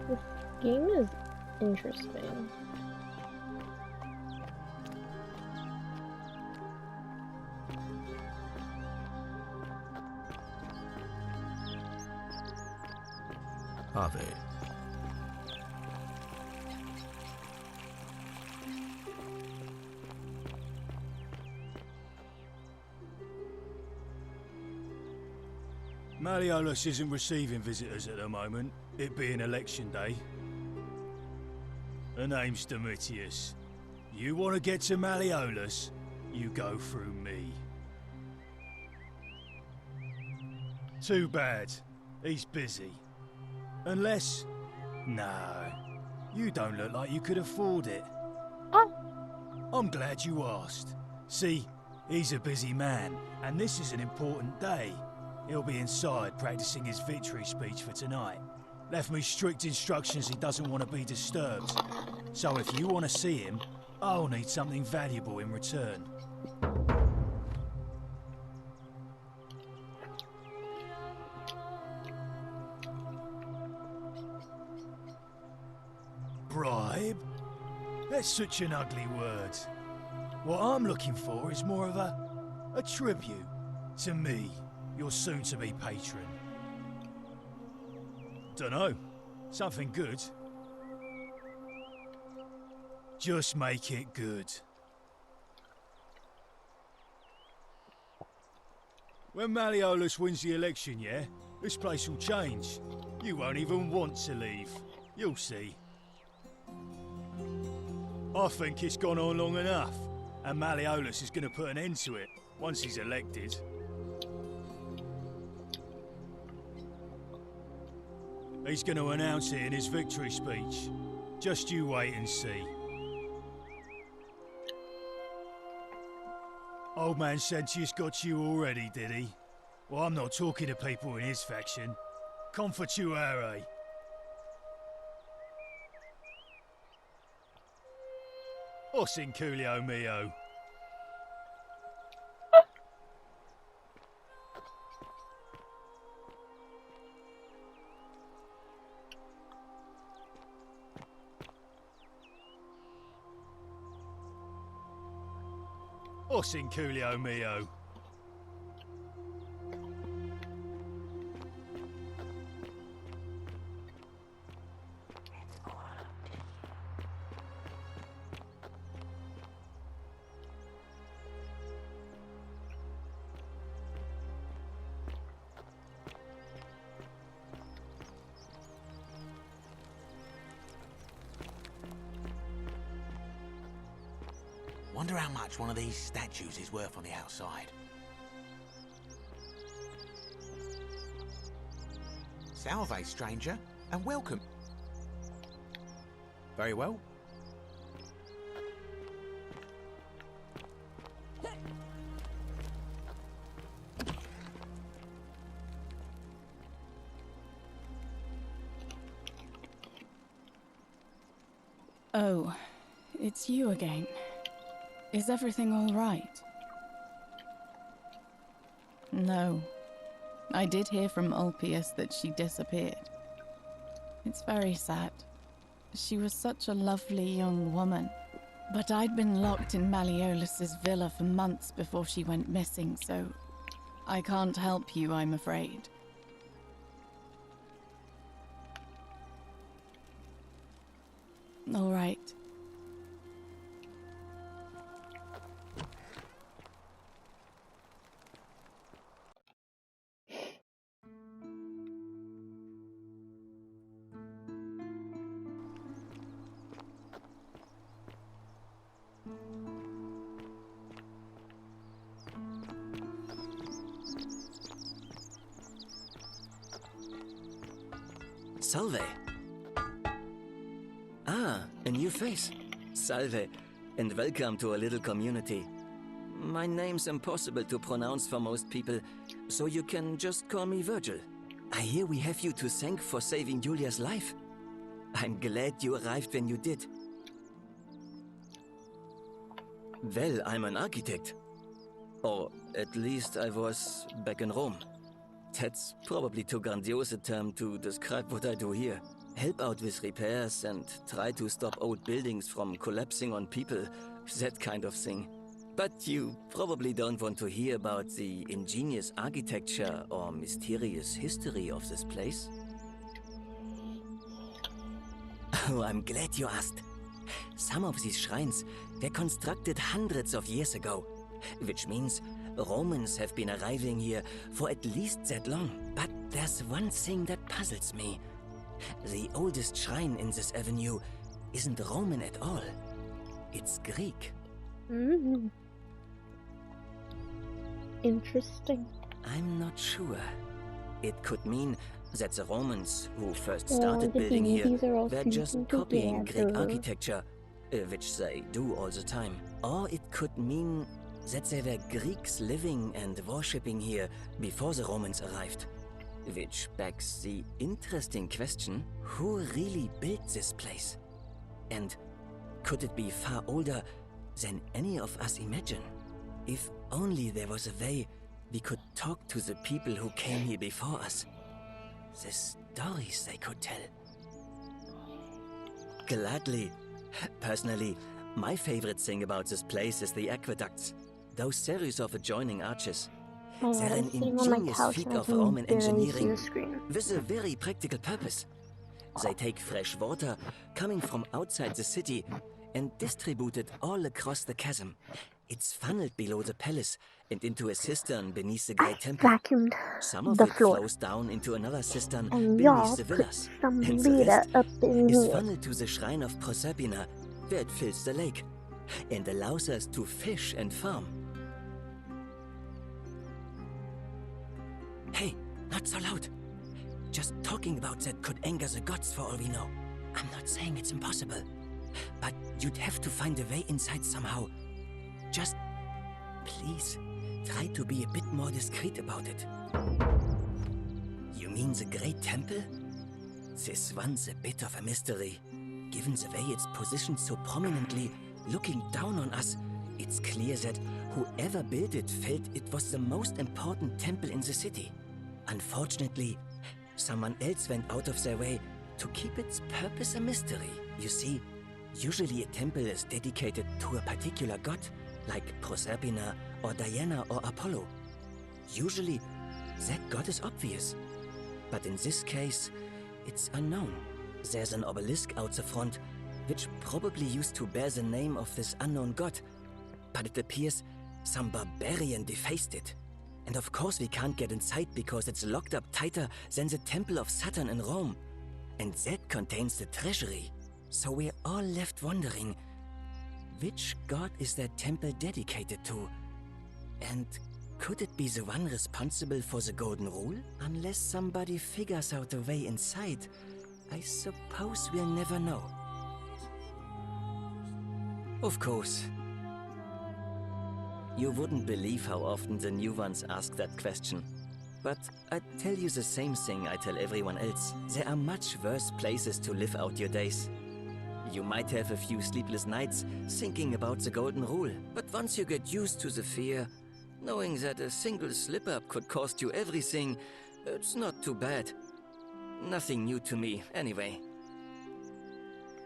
This game is interesting. Harvey. Malleolus isn't receiving visitors at the moment, it being election day. Her name's Domitius. You want to get to Malleolus, you go through me. Too bad. He's busy. Unless... No. You don't look like you could afford it. Oh. I'm glad you asked. See, he's a busy man, and this is an important day. He'll be inside practicing his victory speech for tonight. Left me strict instructions he doesn't want to be disturbed. So if you want to see him, I'll need something valuable in return. Bribe? That's such an ugly word. What I'm looking for is more of a tribute to me, your soon-to-be patron. Dunno. Something good. Just make it good. When Malleolus wins the election, yeah? This place will change. You won't even want to leave. You'll see. I think it's gone on long enough, and Malleolus is going to put an end to it once he's elected. He's going to announce it in his victory speech. Just you wait and see. Old man Sentius got you already, did he? Well, I'm not talking to people in his faction. Confatuare. Os in Coolio mio. Os in Coolio mio. Wonder how much one of these statues is worth on the outside. Salve, stranger, and welcome. Very well. Oh, it's you again. Is everything all right? No. I did hear from Ulpius that she disappeared. It's very sad. She was such a lovely young woman. But I'd been locked in Malleolus's villa for months before she went missing, so I can't help you, I'm afraid. All right. Salve. Ah, a new face. Salve, and welcome to a little community. My name's impossible to pronounce for most people, so you can just call me Virgil. I hear we have you to thank for saving Julia's life. I'm glad you arrived when you did. Well, I'm an architect. Or at least I was back in Rome. That's probably too grandiose a term to describe what I do here. help out with repairs and try to stop old buildings from collapsing on people, that kind of thing. But you probably don't want to hear about the ingenious architecture or mysterious history of this place. Oh, I'm glad you asked. Some of these shrines were constructed hundreds of years ago, which means Romans have been arriving here for at least that long. But there's one thing that puzzles me. The oldest shrine in this avenue isn't Roman at all. It's Greek. Mm. Interesting. I'm not sure. It could mean that the Romans who first Well, started the building here deities are all were just fusing copying Greek together. architecture, which they do all the time. Or it could mean that there were Greeks living and worshipping here before the Romans arrived. Which begs the interesting question, who really built this place? And could it be far older than any of us imagine? If only there was a way we could talk to the people who came here before us. The stories they could tell. Gladly. Personally, my favorite thing about this place is the aqueducts. Those series of adjoining arches. Oh, They're I'm an sitting on my ingenious couch feat and I of can Roman barely see engineering the screen. with a very practical purpose. They take fresh water coming from outside the city and distribute it all across the chasm. It's funneled below the palace and into a cistern beneath the great temple. Vacuumed Some of the it floor. flows down into another cistern And y'all beneath the put villas. some And the leader rest up in is here. funneled to the shrine of Proserpina, where it fills the lake and allows us to fish and farm. Hey, not so loud. Just talking about that could anger the gods for all we know. I'm not saying it's impossible, but you'd have to find a way inside somehow. Just, please, try to be a bit more discreet about it. You mean the Great Temple? This one's a bit of a mystery. Given the way it's positioned so prominently, looking down on us, it's clear that whoever built it felt it was the most important temple in the city. Unfortunately, someone else went out of their way to keep its purpose a mystery. You see, usually a temple is dedicated to a particular god, like Proserpina or Diana or Apollo. Usually, that god is obvious. But in this case, it's unknown. There's an obelisk out the front, which probably used to bear the name of this unknown god. But it appears some barbarian defaced it. And of course we can't get inside because it's locked up tighter than the Temple of Saturn in Rome. And that contains the treasury. So we're all left wondering, which god is that temple dedicated to? And could it be the one responsible for the Golden Rule? Unless somebody figures out a way inside, I suppose we'll never know. Of course. You wouldn't believe how often the new ones ask that question. But I tell you the same thing I tell everyone else. There are much worse places to live out your days. You might have a few sleepless nights thinking about the Golden Rule, but once you get used to the fear, knowing that a single slip-up could cost you everything, it's not too bad. Nothing new to me, anyway.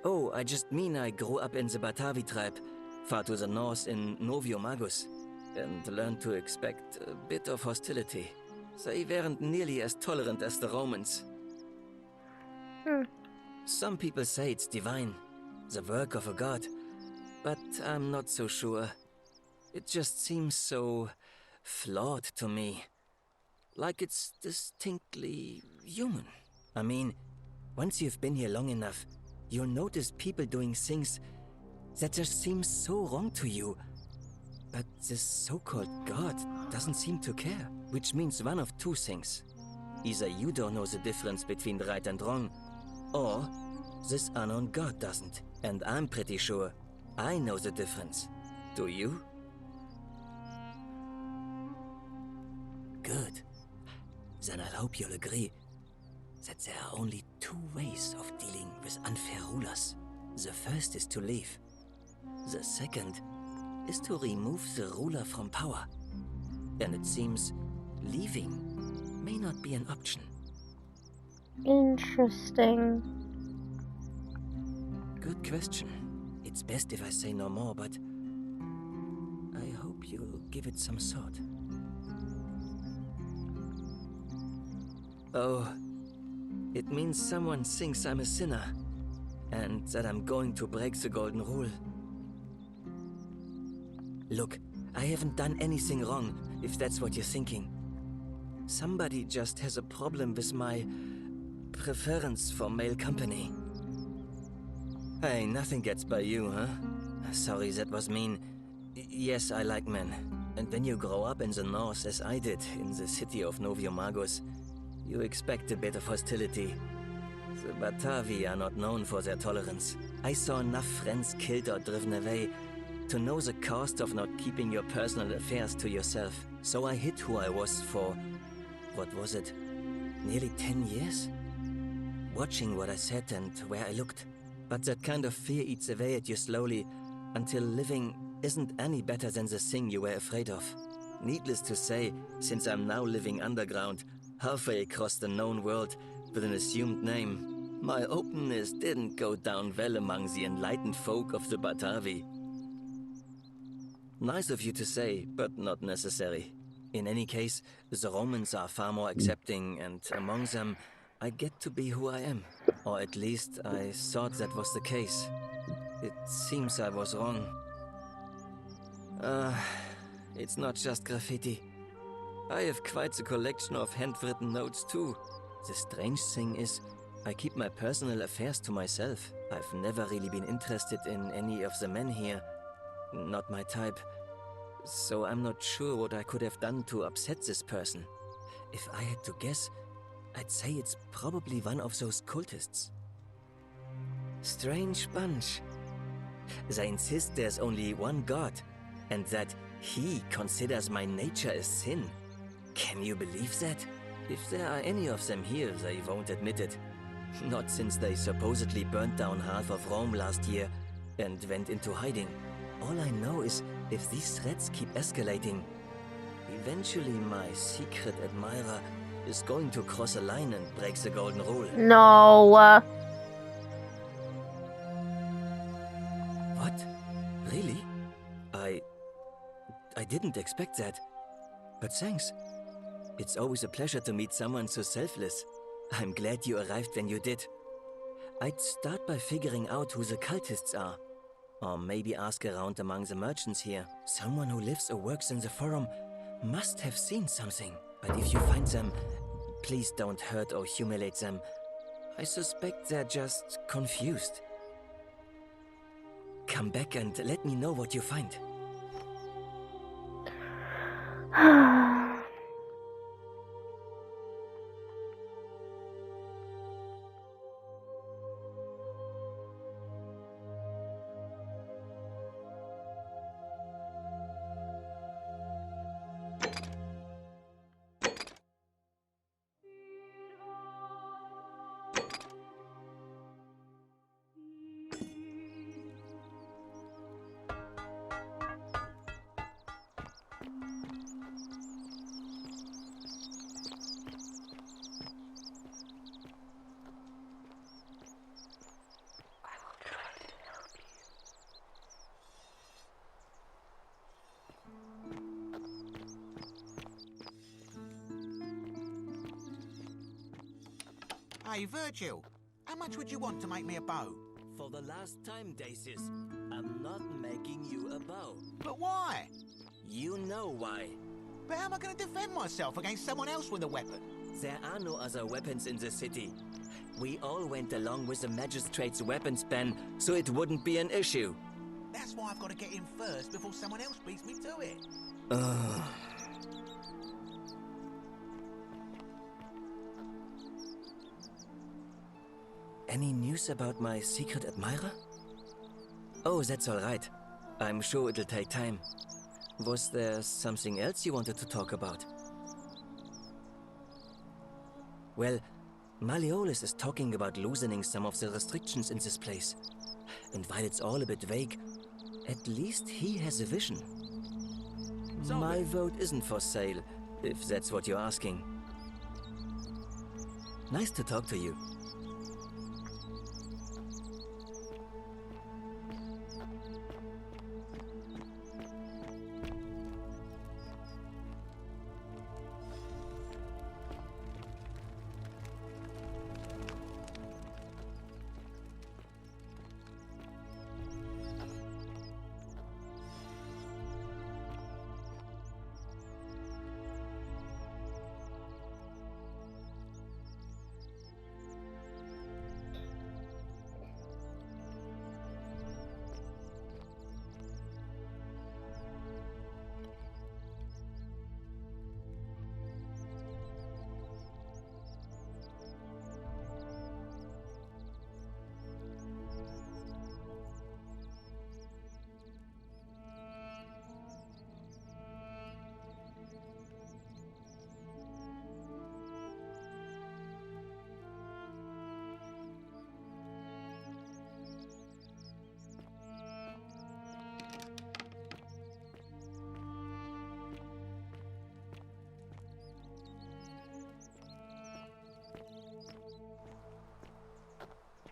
Oh, I just mean I grew up in the Batavi tribe, far to the north in Noviomagus, and learned to expect a bit of hostility. They weren't nearly as tolerant as the Romans. Some people say it's divine, the work of a god, but I'm not so sure. It just seems so flawed to me. Like it's distinctly human. I mean, once you've been here long enough, you'll notice people doing things that just seem so wrong to you. But this so-called god doesn't seem to care, which means one of two things. Either you don't know the difference between right and wrong, or this unknown god doesn't. And I'm pretty sure I know the difference. Do you? Good. Then I hope you'll agree that there are only two ways of dealing with unfair rulers. The first is to leave. The second is to remove the ruler from power. And it seems leaving may not be an option. Interesting. good question. It's best if I say no more, but I hope you'll give it some thought. Oh, it means someone thinks I'm a sinner, and that I'm going to break the golden rule. Look, I haven't done anything wrong, if that's what you're thinking. Somebody just has a problem with my preference for male company. Hey, nothing gets by you, huh? Sorry, that was mean. Yes, I like men. And when you grow up in the north, as I did, in the city of Noviomagos, you expect a bit of hostility. The Batavi are not known for their tolerance. I saw enough friends killed or driven away to know the cost of not keeping your personal affairs to yourself. So I hid who I was for, what was it, nearly 10 years? Watching what I said and where I looked. But that kind of fear eats away at you slowly, until living isn't any better than the thing you were afraid of. Needless to say, since I'm now living underground, halfway across the known world, with an assumed name, my openness didn't go down well among the enlightened folk of the Batavi. Nice of you to say, but not necessary. In any case, the Romans are far more accepting, and among them, I get to be who I am. Or at least, I thought that was the case. It seems I was wrong. It's not just graffiti. I have quite a collection of handwritten notes too. The strange thing is, I keep my personal affairs to myself. I've never really been interested in any of the men here. Not my type. So I'm not sure what I could have done to upset this person. If I had to guess, I'd say it's probably one of those cultists. Strange bunch. They insist there's only one god, and that he considers my nature a sin. Can you believe that? If there are any of them here, they won't admit it. Not since they supposedly burnt down half of Rome last year and went into hiding. All I know is, if these threats keep escalating, eventually my secret admirer is going to cross a line and break the golden rule. No. What? Really? I didn't expect that. But thanks. It's always a pleasure to meet someone so selfless. I'm glad you arrived when you did. I'd start by figuring out who the cultists are. Or maybe ask around among the merchants here. Someone who lives or works in the forum must have seen something. But if you find them, please don't hurt or humiliate them. I suspect they're just confused. Come back and let me know what you find. Hey, Virgil, how much would you want to make me a bow? For the last time, Dacis, I'm not making you a bow. But why? You know why. But how am I going to defend myself against someone else with a weapon? There are no other weapons in the city. We all went along with the magistrate's weapons ban, so it wouldn't be an issue. That's why I've got to get in first before someone else beats me to it. Any news about my secret admirer? Oh, that's all right. I'm sure it'll take time. Was there something else you wanted to talk about? Well, Malleolus is talking about loosening some of the restrictions in this place. And while it's all a bit vague, at least he has a vision. My vote isn't for sale, if that's what you're asking. Nice to talk to you.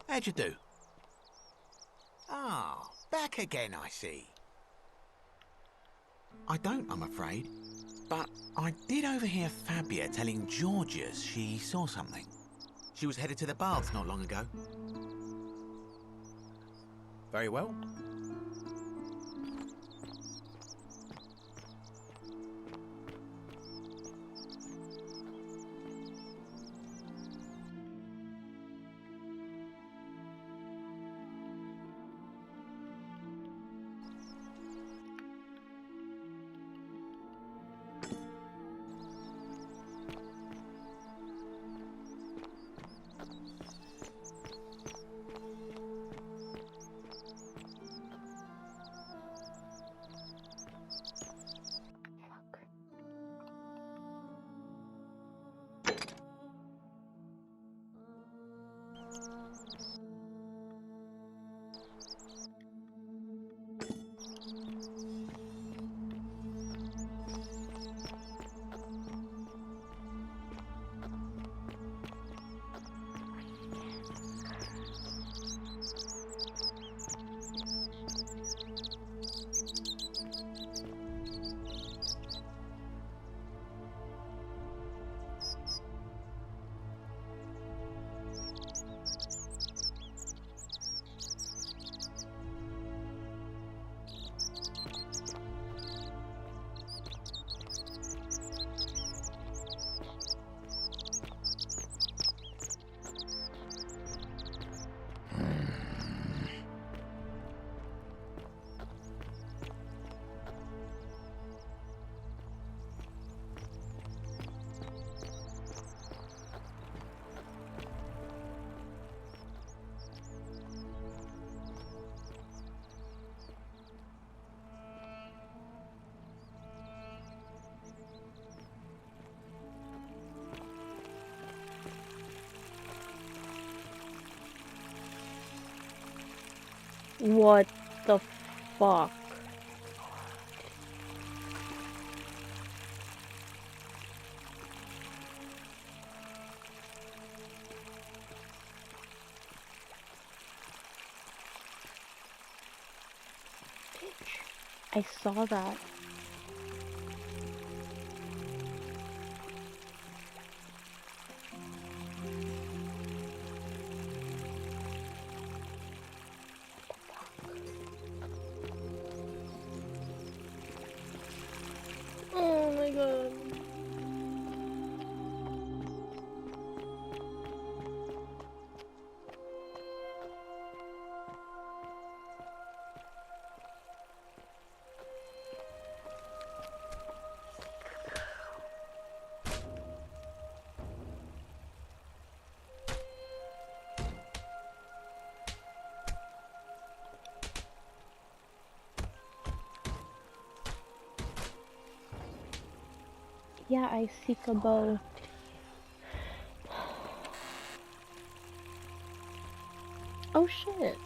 How'd you do? Ah, back again, I see. I don't, I'm afraid. But I did overhear Fabia telling Georgius she saw something. She was headed to the baths not long ago. Very well. What the fuck? I saw that. Oh my god. Yeah, I seek a bow. Oh shit.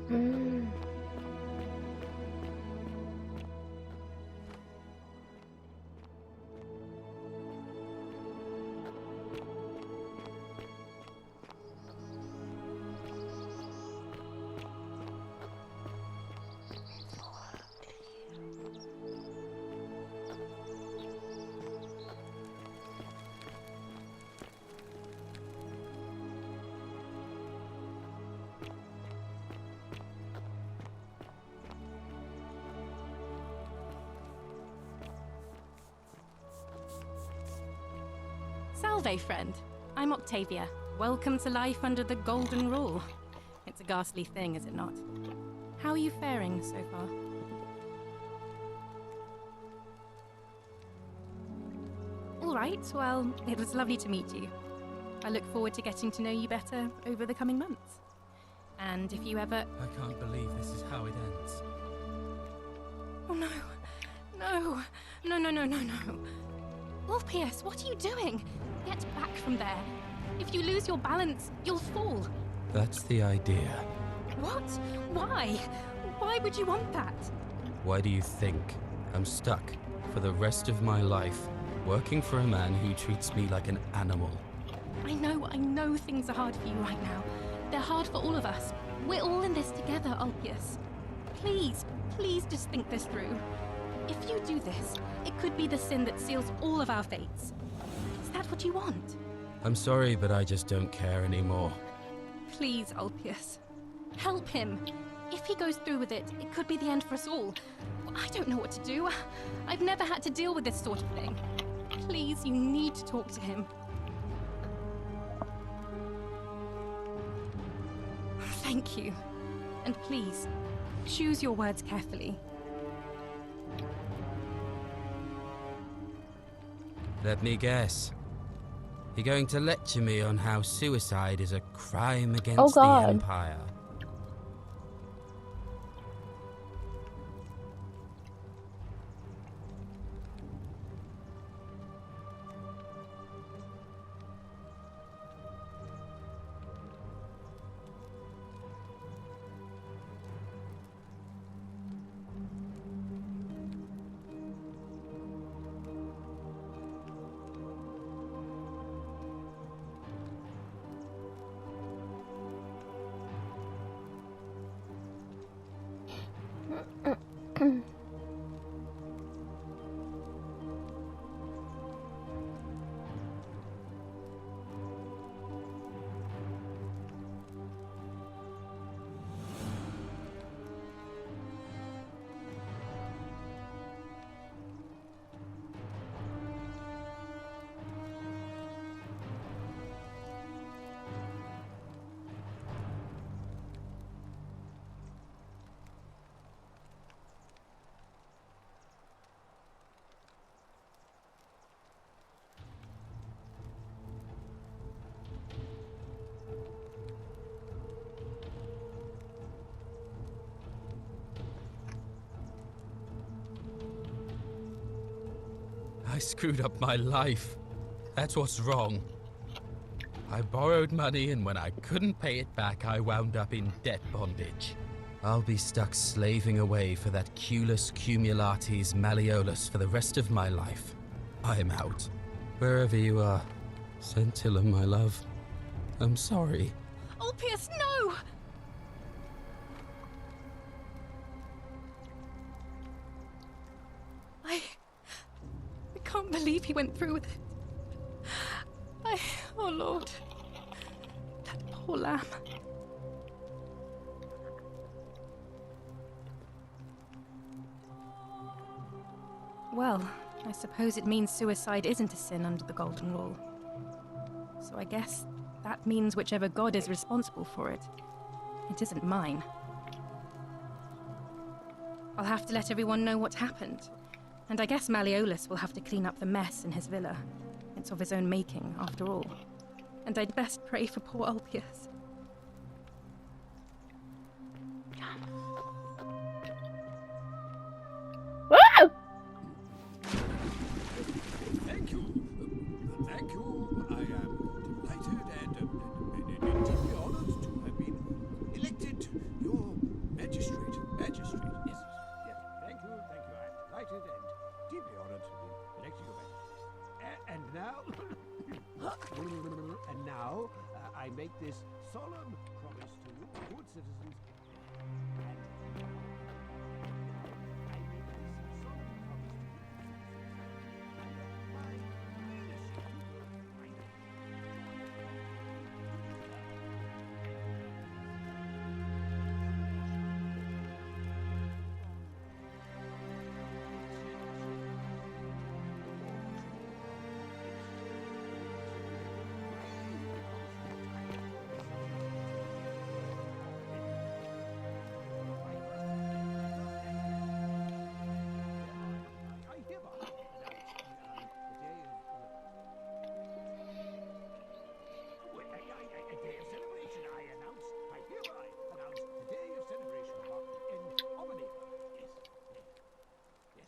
Mm. Salve, friend. I'm Octavia. Welcome to life under the Golden Rule. It's a ghastly thing, is it not? How are you faring so far? All right, well, it was lovely to meet you. I look forward to getting to know you better over the coming months. And if you ever... I can't believe this is how it ends. Oh no. No. No, no, no, no, no. Ulpius, what are you doing? Get back from there. If you lose your balance, you'll fall. That's the idea. What? Why? Why would you want that? Why do you think I'm stuck for the rest of my life working for a man who treats me like an animal? I know things are hard for you right now. They're hard for all of us. We're all in this together, Ulpius. Please, please just think this through. If you do this, it could be the sin that seals all of our fates. Is that what you want? I'm sorry, but I just don't care anymore. Please, Ulpius. Help him. If he goes through with it, it could be the end for us all. I don't know what to do. I've never had to deal with this sort of thing. Please, you need to talk to him. Thank you. And please, choose your words carefully. Let me guess. You're going to lecture me on how suicide is a crime against the God. Empire. I screwed up my life. That's what's wrong. I borrowed money, and when I couldn't pay it back, I wound up in debt bondage. I'll be stuck slaving away for that Culus Cumulatis Malleolus for the rest of my life. I'm out. Wherever you are, Scintilla, my love, I'm sorry. Ulpius, no! I can't believe he went through with it. Oh Lord. That poor lamb. Well, I suppose it means suicide isn't a sin under the Golden Rule. So I guess that means whichever god is responsible for it, it isn't mine. I'll have to let everyone know what happened. And I guess Malleolus will have to clean up the mess in his villa. It's of his own making, after all. And I'd best pray for poor Ulpius. Woo! Thank you. Thank you. I am delighted and deeply honored to have been elected your I make this solemn promise to you, good citizens. I make this solemn promise to you, my leadership. I hereby announce the day of a day of celebration. I hereby announce the day of celebration in Albany. Yes. Yes.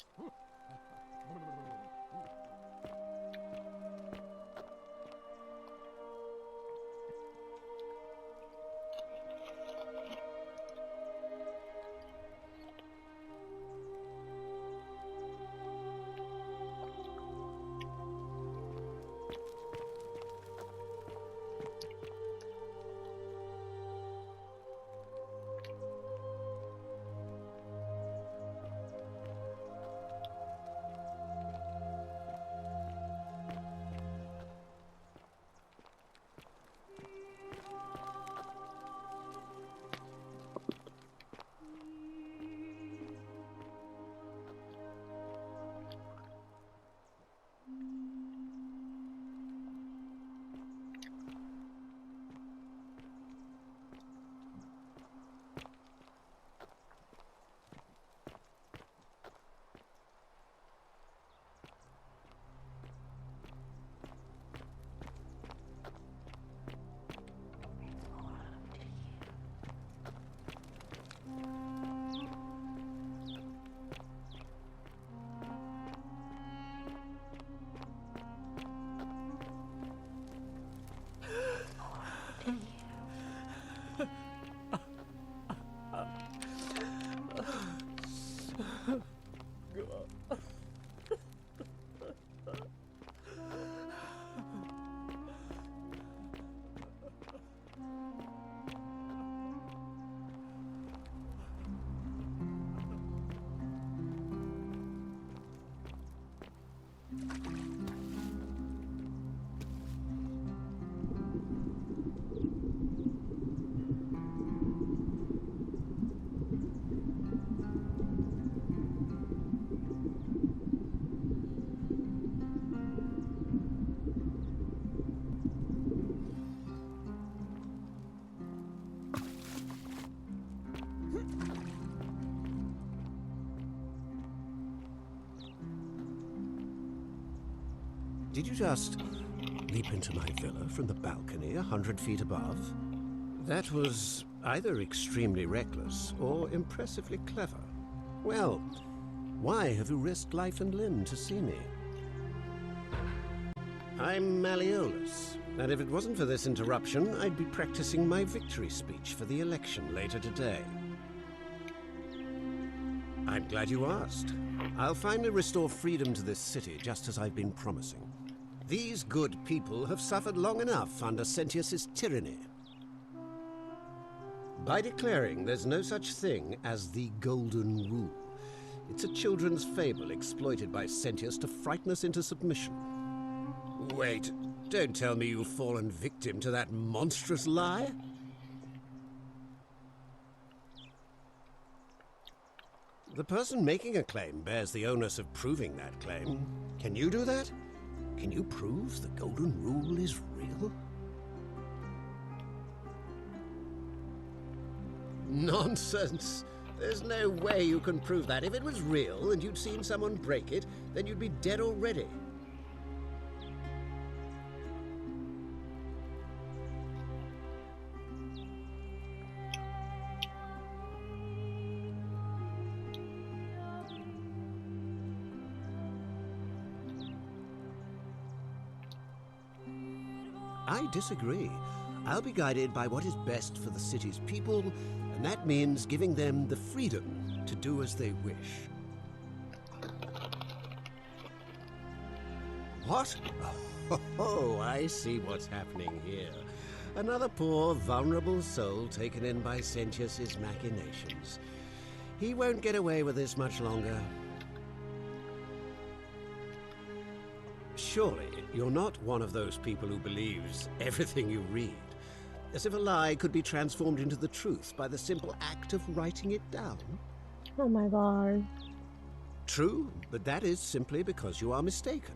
Did you just leap into my villa from the balcony 100 feet above? That was either extremely reckless or impressively clever. Well, why have you risked life and limb to see me? I'm Malleolus, and if it wasn't for this interruption, I'd be practicing my victory speech for the election later today. I'm glad you asked. I'll finally restore freedom to this city, just as I've been promising. These good people have suffered long enough under Sentius's tyranny. By declaring there's no such thing as the Golden Rule, it's a children's fable exploited by Sentius to frighten us into submission. Wait, don't tell me you've fallen victim to that monstrous lie? The person making a claim bears the onus of proving that claim. Can you do that? Can you prove the Golden Rule is real? Nonsense! There's no way you can prove that. If it was real and you'd seen someone break it, then you'd be dead already. I disagree. I'll be guided by what is best for the city's people, and that means giving them the freedom to do as they wish. What? Oh, I see what's happening here. Another poor, vulnerable soul taken in by Sentius's machinations. He won't get away with this much longer. Surely, you're not one of those people who believes everything you read, as if a lie could be transformed into the truth by the simple act of writing it down? Oh my god. True, but that is simply because you are mistaken.